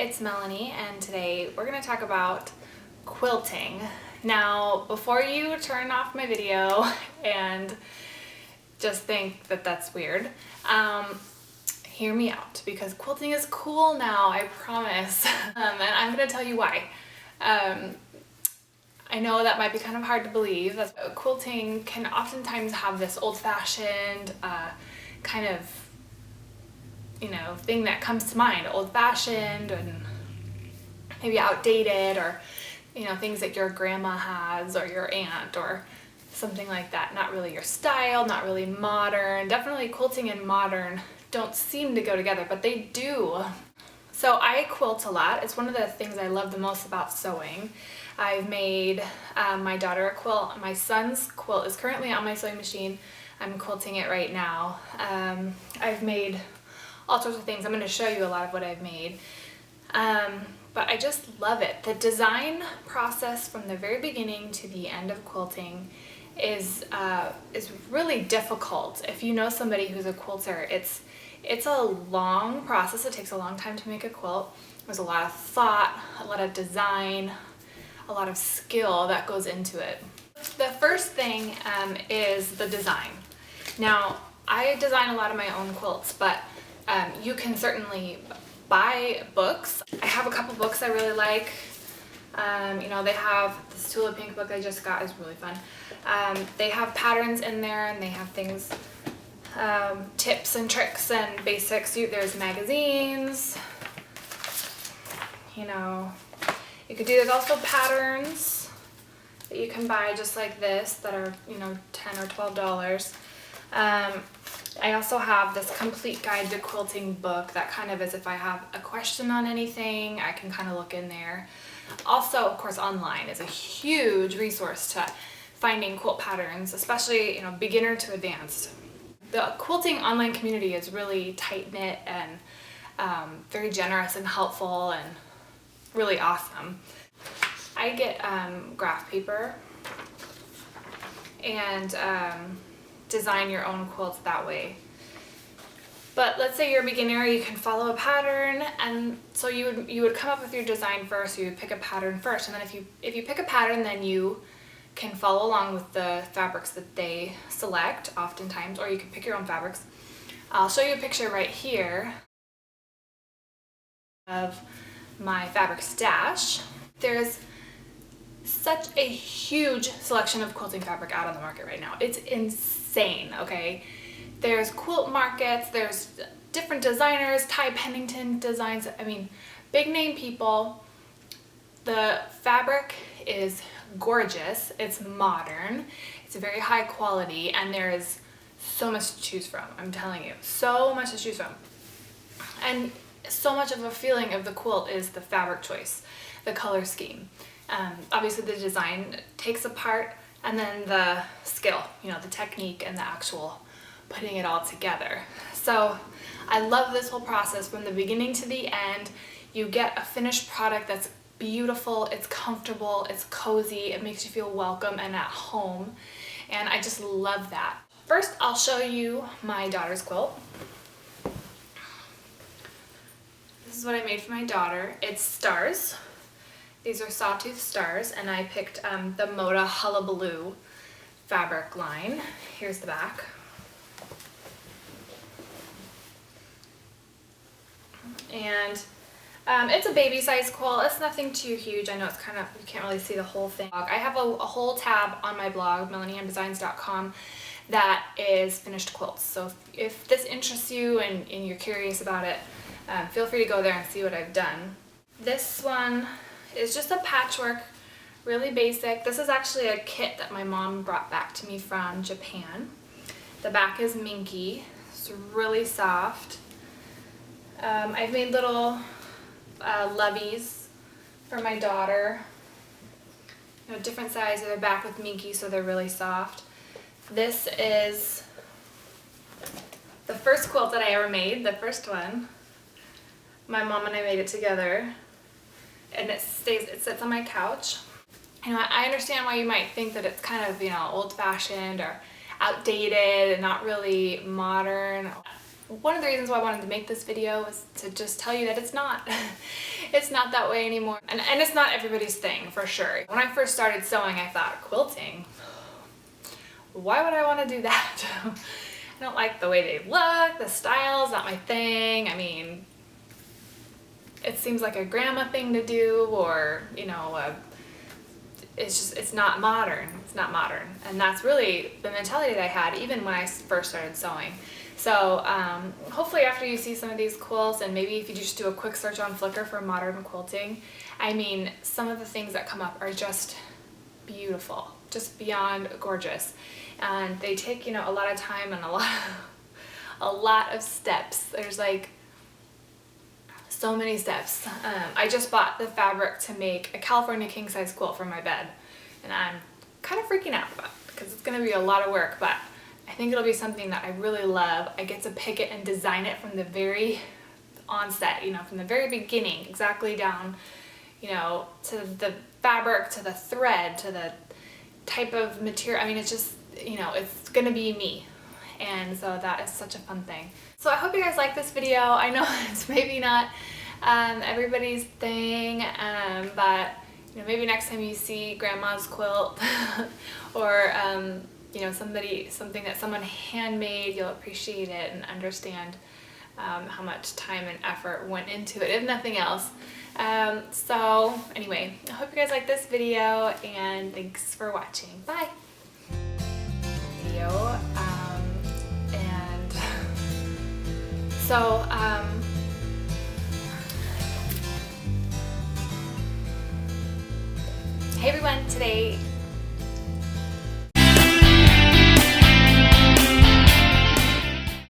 it's Melanie, and today we're going to talk about quilting. Now, before you turn off my video and just think that that's weird, hear me out, because quilting is cool now, I promise. And I'm going to tell you why. I know that might be kind of hard to believe. Quilting can oftentimes have this old-fashioned kind of thing that comes to mind, old-fashioned and maybe outdated, or things that your grandma has or your aunt or something like that. Not really your style, not really modern. Definitely quilting and modern don't seem to go together, but they do. So I quilt a lot. It's one of the things I love the most about sewing. I've made my daughter a quilt. My son's quilt is currently on my sewing machine. I'm quilting it right now. I've made all sorts of things. I'm going to show you a lot of what I've made. But I just love it. The design process from the very beginning to the end of quilting is really difficult. If you know somebody who's a quilter, it's a long process. It takes a long time to make a quilt. There's a lot of thought, a lot of design, a lot of skill that goes into it. The first thing is the design. Now, I design a lot of my own quilts, but you can certainly buy books. I have a couple books I really like. They have this Tula Pink book I just got, is really fun. They have patterns in there, and they have things, tips and tricks and basics. There's magazines, you could do, there's also patterns that you can buy just like this that are, $10 or $12. I also have this complete guide to quilting book that kind of is, if I have a question on anything, I can kind of look in there. Also, of course, online is a huge resource to finding quilt patterns, especially, beginner to advanced. The quilting online community is really tight-knit and very generous and helpful and really awesome. I get graph paper and design your own quilts that way. But let's say you're a beginner, you can follow a pattern, and so you would come up with your design first. You would pick a pattern first, and then if you pick a pattern, then you can follow along with the fabrics that they select oftentimes, or you can pick your own fabrics. I'll show you a picture right here of my fabric stash. There's such a huge selection of quilting fabric out on the market right now. It's insane, okay? There's quilt markets, there's different designers, Ty Pennington designs, big name people. The fabric is gorgeous, it's modern, it's very high quality, and there is so much to choose from. I'm telling you, so much to choose from. And so much of a feeling of the quilt is the fabric choice, the color scheme. Obviously the design takes a part, and then the skill, the technique and the actual putting it all together. So I love this whole process from the beginning to the end. You get a finished product that's beautiful, it's comfortable, it's cozy, it makes you feel welcome and at home, and I just love that. First, I'll show you my daughter's quilt. This is what I made for my daughter. It's stars. These are sawtooth stars, and I picked the Moda Hullabaloo fabric line. Here's the back. And it's a baby size quilt. It's nothing too huge. I know it's kind of, you can't really see the whole thing. I have a whole tab on my blog, melaniehamdesigns.com, that is finished quilts. So if this interests you and you're curious about it, feel free to go there and see what I've done. This one is just a patchwork, really basic. This is actually a kit that my mom brought back to me from Japan. The back is minky. It's really soft. I've made little loveys for my daughter. Different sizes. They're back with minky, so they're really soft. This is the first quilt that I ever made, the first one. My mom and I made it together, and it sits on my couch. I understand why you might think that it's kind of, old-fashioned or outdated and not really modern. one of the reasons why I wanted to make this video was to just tell you that it's not it's not that way anymore, and it's not everybody's thing for sure. When I first started sewing, I thought, quilting, why would I want to do that? I don't like the way they look, the style's not my thing. I mean, it seems like a grandma thing to do, or you know, it's not modern. It's not modern, and that's really the mentality that I had even when I first started sewing. So hopefully after you see some of these quilts, and maybe if you just do a quick search on Flickr for modern quilting, I mean, some of the things that come up are just beautiful, just beyond gorgeous. And they take, you know, a lot of time and a lot of steps. There's like so many steps. I just bought the fabric to make a California king size quilt for my bed, and I'm kind of freaking out about it because it's going to be a lot of work, but I think it'll be something that I really love. I get to pick it and design it from the very onset, you know, from the very beginning, exactly down, you know, to the fabric, to the thread, to the type of material. I mean, it's just, you know, it's gonna be me. And so that is such a fun thing. So I hope you guys like this video. I know it's maybe not everybody's thing, but you know, maybe next time you see grandma's quilt or you know, something that someone handmade, you'll appreciate it and understand how much time and effort went into it, if nothing else. So anyway, I hope you guys like this video, and thanks for watching. Bye. Video, and so hey everyone, today